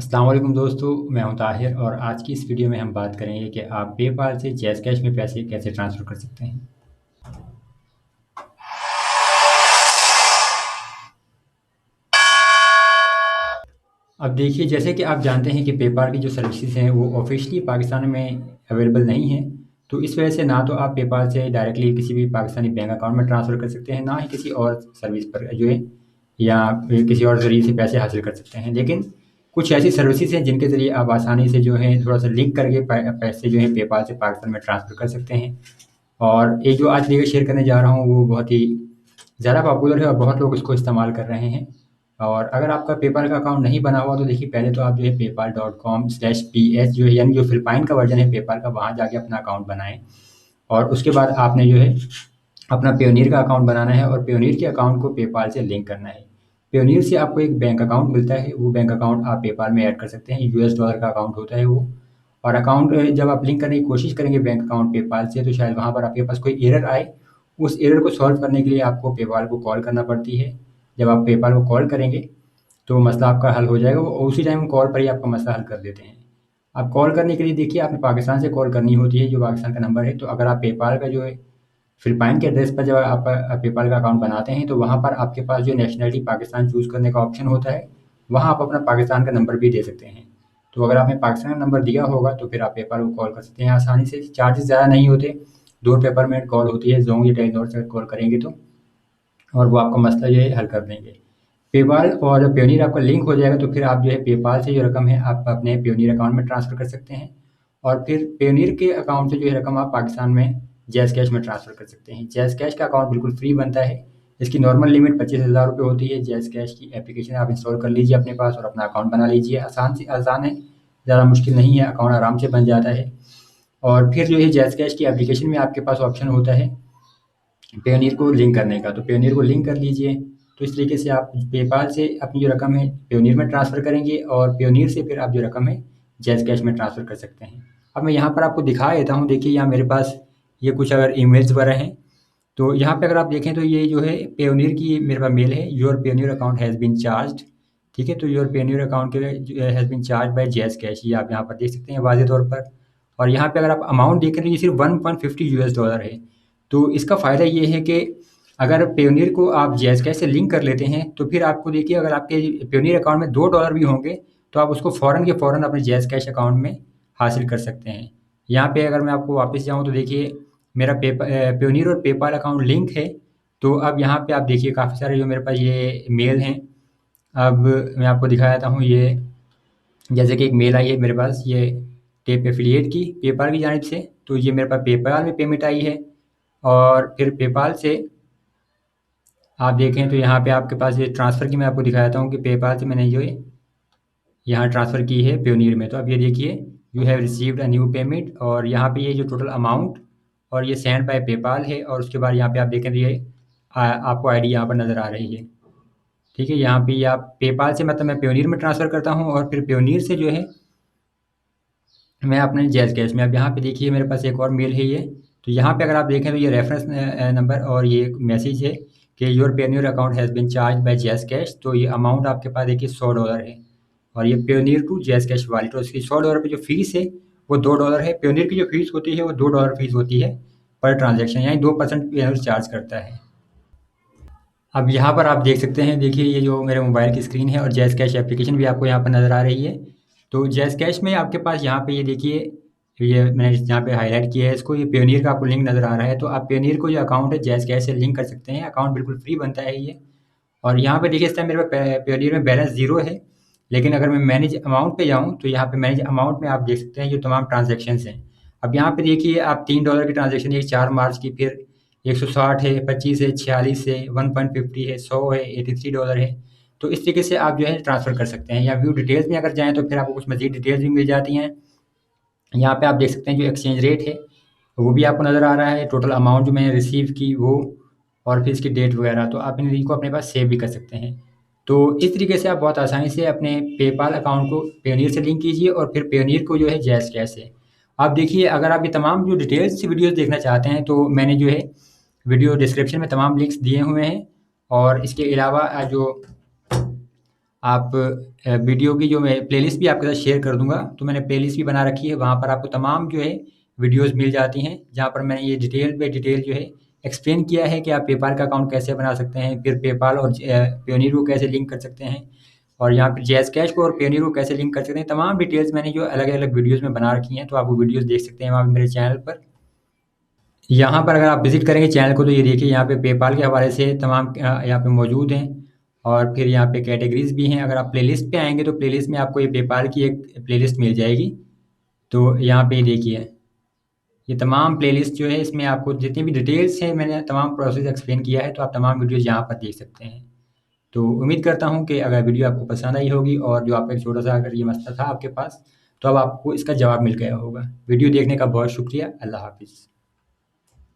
अस्सलाम वालेकुम दोस्तों, मैं हूं ताहिर और आज की इस वीडियो में हम बात करेंगे कि आप पेपाल से जैज़ कैश में पैसे कैसे ट्रांसफ़र कर सकते हैं। अब देखिए, जैसे कि आप जानते हैं कि पेपाल की जो सर्विसेज़ हैं वो ऑफ़िशियली पाकिस्तान में अवेलेबल नहीं हैं। तो इस वजह से ना तो आप पेपाल से डायरेक्टली किसी भी पाकिस्तानी बैंक अकाउंट में ट्रांसफ़र कर सकते हैं, ना ही किसी और सर्विस पर जो है या किसी और ज़रिए से पैसे हासिल कर सकते हैं। लेकिन कुछ ऐसी सर्विसेज़ हैं जिनके ज़रिए आप आसानी से जो है थोड़ा-सा लिंक करके पैसे जो है पेपाल से पाकिस्तान में ट्रांसफ़र कर सकते हैं। और एक जो आज वीडियो शेयर करने जा रहा हूँ वो बहुत ही ज़्यादा पॉपुलर है और बहुत लोग इसको इस्तेमाल कर रहे हैं। और अगर आपका पेपाल का अकाउंट नहीं बना हुआ तो देखिए, पहले तो आप जो है paypal.com/ps जो है यानी जो फ़िलिपाइन का वर्ज़न है पेपाल का, वहाँ जाके अपना अकाउंट बनाएँ। और उसके बाद आपने जो है अपना पेयोनियर का अकाउंट बनाना है और पेयोनियर के अकाउंट को पेपाल से लिंक करना है। पेयोनियर से आपको एक बैंक अकाउंट मिलता है, वो बैंक अकाउंट आप पेपाल में ऐड कर सकते हैं। यूएस डॉलर का अकाउंट होता है वो। और अकाउंट जब आप लिंक करने की कोशिश करेंगे बैंक अकाउंट पेपाल से, तो शायद वहाँ पर आपके पास कोई एरर आए। उस एरर को सॉल्व करने के लिए आपको पेपाल को कॉल करना पड़ती है। जब आप पेपाल को कॉल करेंगे तो मसला आपका हल हो जाएगा। वो उसी टाइम कॉल पर ही आपका मसला हल कर देते हैं। अब कॉल करने के लिए देखिए, आपने पाकिस्तान से कॉल करनी होती है, जो पाकिस्तान का नंबर है। तो अगर आप पेपाल का जो है फ़िलिपाइन के एड्रेस पर जब आप पेपाल का अकाउंट बनाते हैं, तो वहाँ पर आपके पास जो नेशनैलिटी पाकिस्तान चूज़ करने का ऑप्शन होता है, वहाँ आप अपना पाकिस्तान का नंबर भी दे सकते हैं। तो अगर आपने पाकिस्तान का नंबर दिया होगा, तो फिर आप पेपाल को कॉल कर सकते हैं आसानी से। चार्जेज़ ज़्यादा नहीं होते, ₹2 पर मिनट कॉल होती है। ज़ोंग या टेलीनॉर से कॉल करेंगे तो, और वो आपका मसला जो है हल कर देंगे। पेपाल और पेयोनियर आपका लिंक हो जाएगा, तो फिर आप जो है पेपाल से जो रकम है आप अपने पेयोनियर अकाउंट में ट्रांसफ़र कर सकते हैं। और फिर पेयोनियर के अकाउंट से जो है रकम आप पाकिस्तान में जैज़ कैश में ट्रांसफ़र कर सकते हैं। जैज़ कैश का अकाउंट बिल्कुल फ्री बनता है। इसकी नॉर्मल लिमिट ₹25,000 होती है। जैज़ कैश की एप्लीकेशन आप इंस्टॉल कर लीजिए अपने पास और अपना अकाउंट बना लीजिए। आसान से आसान है, ज़्यादा मुश्किल नहीं है, अकाउंट आराम से बन जाता है। और फिर जो है जैज़ कैश की एप्लीकेशन में आपके पास ऑप्शन होता है पेयोनियर को लिंक करने का, तो पेयोनियर को लिंक कर लीजिए। तो इस तरीके से आप पेपाल से अपनी जो रकम है पेयोनियर में ट्रांसफ़र करेंगे और पेयोनियर से फिर आप जो रकम है जैज़ कैश में ट्रांसफ़र कर सकते हैं। अब मैं यहाँ पर आपको दिखा देता हूँ। देखिए, यहाँ मेरे पास ये कुछ अगर ईमेल्स वगैरह हैं, तो यहाँ पे अगर आप देखें तो ये जो है पेयोनियर की मेरे पास मेल है, your Payoneer account has been charged. ठीक है, तो your Payoneer account has been charged by JazzCash, ये आप यहाँ पर देख सकते हैं वाज़ेह तौर पर। और यहाँ पे अगर आप अमाउंट देखें तो ये सिर्फ $1.50 है। तो इसका फ़ायदा ये है कि अगर पेयोनियर को आप जैज़ कैश से लिंक कर लेते हैं, तो फिर आपको देखिए, अगर आपके पेयोनियर अकाउंट में $2 भी होंगे, तो आप उसको फ़ौरन के फ़ौरन अपने जैज़ कैश अकाउंट में हासिल कर सकते हैं। यहाँ पे अगर मैं आपको वापस जाऊँ तो देखिए, मेरा पेयोनियर और पेपाल अकाउंट लिंक है। तो अब यहाँ पे आप देखिए काफ़ी सारे जो मेरे पास ये मेल हैं। अब मैं आपको दिखा देता हूँ ये, जैसे कि एक मेल आई है मेरे पास ये टेप एफ़िलिएट की पेपाल की जानिब से, तो ये मेरे पास पेपाल में पेमेंट आई है। और फिर पेपाल से आप देखें तो यहाँ पे आपके पास ये ट्रांसफ़र की मैं आपको दिखा देता हूँ कि पेपाल से मैंने जो है यहाँ ट्रांसफ़र की है पेयोनियर में। तो अब ये देखिए, you have received a new payment, और यहाँ पे ये जो टोटल अमाउंट और ये सेंड बाय पेपाल है। और उसके बाद यहाँ पे आप देखें तो ये आपको आईडी यहाँ पर नज़र आ रही है। ठीक है, यहाँ पे ये आप पेपाल से मतलब मैं पेयोनियर में ट्रांसफ़र करता हूँ और फिर पेयोनियर से जो है मैं अपने जैज़ कैश में। अब यहाँ पे देखिए मेरे पास एक और मेल है ये। तो यहाँ पे अगर आप देखें तो ये रेफ़रेंस नंबर और ये एक मैसेज है कि your Payoneer account has been charged by JazzCash. तो ये अमाउंट आपके पास देखिए $100 है। और ये Payoneer to JazzCash wallet, और इसकी $100 पे जो फ़ीस है वो $2 है। पेयोनियर की जो फ़ीस होती है वो $2 फ़ीस होती है पर ट्रांज़ैक्शन, यानी 2% पेयोनियर चार्ज करता है। अब यहाँ पर आप देख सकते हैं, देखिए ये जो मेरे मोबाइल की स्क्रीन है और जैज़ कैश एप्लीकेशन भी आपको यहाँ पर नज़र आ रही है। तो जैज़ कैश में आपके पास यहाँ पे ये देखिए, ये मैंने यहाँ पे हाईलाइट किया है इसको, ये पेयोनियर का आपको लिंक नज़र आ रहा है। तो आप पेयोनियर को जो अकाउंट है जैज़ कैश से लिंक कर सकते हैं। अकाउंट बिल्कुल फ्री बनता है ये। और यहाँ पे देखिए, इस टाइम मेरे पास पेयोनियर में बैलेंस 0 है। लेकिन अगर मैं मैनेज अमाउंट पे जाऊँ तो यहाँ पे मैनेज अमाउंट में आप देख सकते हैं जो तमाम ट्रांज़ैक्शंस हैं। अब यहाँ पे देखिए, आप $3 की ट्रांज़ैक्शन है 4 मार्च की, फिर 160 है, 25 है, 46 है, 1.50 है, 100 है, $83 है। तो इस तरीके से आप जो है ट्रांसफ़र कर सकते हैं। या व्यू डिटेल्स में अगर जाएँ तो फिर आपको कुछ मज़ीद डिटेल्स भी मिल जाती हैं। यहाँ पे आप देख सकते हैं जो एक्सचेंज रेट है, वो भी आपको नज़र आ रहा है, टोटल अमाउंट जो मैंने रिसीव की वो, और फिर इसकी डेट वगैरह। तो आप इन लिंक को अपने पास सेव भी कर सकते हैं। तो इस तरीके से आप बहुत आसानी से अपने पेपाल अकाउंट को पेयोनियर से लिंक कीजिए और फिर पेयोनियर को जो है जैज़ कैश से। आप देखिए, अगर आप ये तमाम जो डिटेल्स वीडियोज़ देखना चाहते हैं तो मैंने जो है वीडियो डिस्क्रिप्शन में तमाम लिंक्स दिए हुए हैं। और इसके अलावा जो आप वीडियो की जो मैं प्लेलिस्ट भी आपके साथ शेयर कर दूँगा, तो मैंने प्लेलिस्ट भी बना रखी है, वहाँ पर आपको तमाम जो है वीडियोज़ मिल जाती हैं, जहाँ पर मैंने ये डिटेल पे डिटेल जो है एक्सप्लेन किया है कि आप पेपाल का अकाउंट कैसे बना सकते हैं, फिर पेपाल और पेयोनियर को कैसे लिंक कर सकते हैं और यहाँ पे जैज़ कैश को और पेयोनियर को कैसे लिंक कर सकते हैं। तमाम डिटेल्स मैंने जो अलग-अलग वीडियोज़ में बना रखी हैं, तो आप वो वीडियोज़ देख सकते हैं वहाँ पे मेरे चैनल पर। यहाँ पर अगर आप विज़िट करेंगे चैनल को तो ये देखिए यहाँ पे पेपाल के हवाले से तमाम यहाँ पे मौजूद हैं और फिर यहाँ पे कैटेगरीज़ भी हैं। अगर आप प्लेलिस्ट पे आएँगे तो प्लेलिस्ट में आपको ये पेपाल की एक प्लेलिस्ट मिल जाएगी। तो यहाँ पे देखिए, ये तमाम प्लेलिस्ट जो है इसमें आपको जितनी भी डिटेल्स हैं मैंने तमाम प्रोसेस एक्सप्लेन किया है, तो आप तमाम वीडियोज़ यहाँ पर देख सकते हैं। तो उम्मीद करता हूँ कि अगर वीडियो आपको पसंद आई होगी और जो आपका एक छोटा-सा अगर ये मसला था आपके पास, तो अब आपको इसका जवाब मिल गया होगा। वीडियो देखने का बहुत शुक्रिया। अल्लाह हाफ़िज़।